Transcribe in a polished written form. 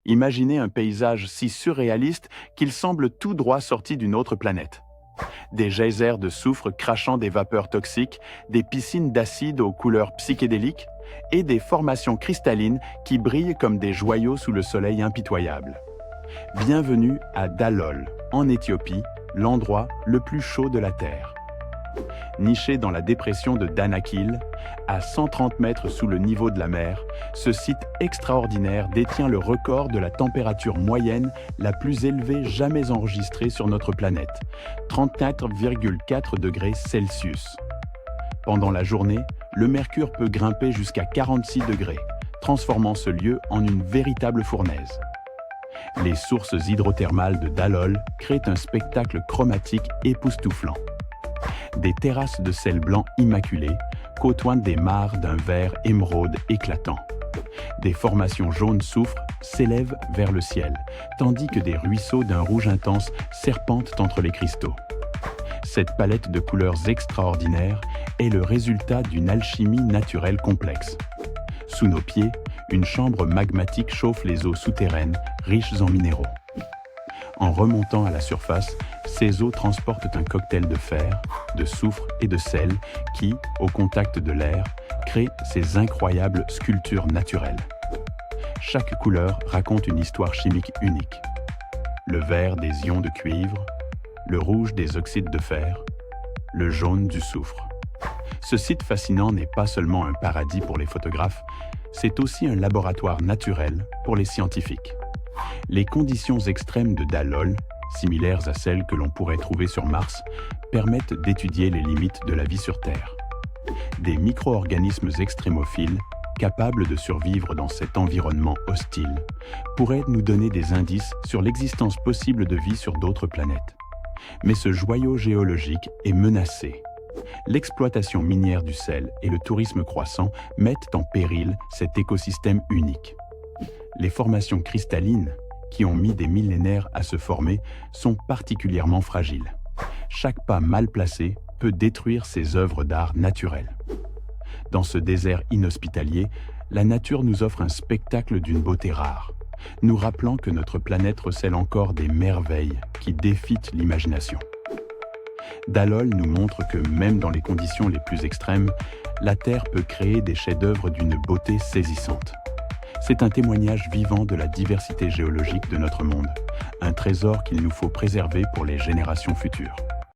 Imaginez un paysage si surréaliste qu'il semble tout droit sorti d'une autre planète. Des geysers de soufre crachant des vapeurs toxiques, des piscines d'acide aux couleurs psychédéliques et des formations cristallines qui brillent comme des joyaux sous le soleil impitoyable. Bienvenue à Dalol, en Éthiopie, l'endroit le plus chaud de la Terre. Niché dans la dépression de Danakil, à 130 mètres sous le niveau de la mer, ce site extraordinaire détient le record de la température moyenne la plus élevée jamais enregistrée sur notre planète, 34,4 degrés Celsius. Pendant la journée, le mercure peut grimper jusqu'à 46 degrés, transformant ce lieu en une véritable fournaise. Les sources hydrothermales de Dalol créent un spectacle chromatique époustouflant. Des terrasses de sel blanc immaculé côtoient des mares d'un vert émeraude éclatant. Des formations jaunes soufre s'élèvent vers le ciel, tandis que des ruisseaux d'un rouge intense serpentent entre les cristaux. Cette palette de couleurs extraordinaires est le résultat d'une alchimie naturelle complexe. Sous nos pieds, une chambre magmatique chauffe les eaux souterraines, riches en minéraux. En remontant à la surface, ces eaux transportent un cocktail de fer, de soufre et de sel qui, au contact de l'air, crée ces incroyables sculptures naturelles. Chaque couleur raconte une histoire chimique unique. Le vert des ions de cuivre, le rouge des oxydes de fer, le jaune du soufre. Ce site fascinant n'est pas seulement un paradis pour les photographes, c'est aussi un laboratoire naturel pour les scientifiques. Les conditions extrêmes de Dalol, similaires à celles que l'on pourrait trouver sur Mars, permettent d'étudier les limites de la vie sur Terre. Des micro-organismes extrémophiles, capables de survivre dans cet environnement hostile, pourraient nous donner des indices sur l'existence possible de vie sur d'autres planètes. Mais ce joyau géologique est menacé. L'exploitation minière du sel et le tourisme croissant mettent en péril cet écosystème unique. Les formations cristallines, qui ont mis des millénaires à se former, sont particulièrement fragiles. Chaque pas mal placé peut détruire ces œuvres d'art naturelles. Dans ce désert inhospitalier, la nature nous offre un spectacle d'une beauté rare, nous rappelant que notre planète recèle encore des merveilles qui défient l'imagination. Dalol nous montre que même dans les conditions les plus extrêmes, la Terre peut créer des chefs-d'œuvre d'une beauté saisissante. C'est un témoignage vivant de la diversité géologique de notre monde, un trésor qu'il nous faut préserver pour les générations futures.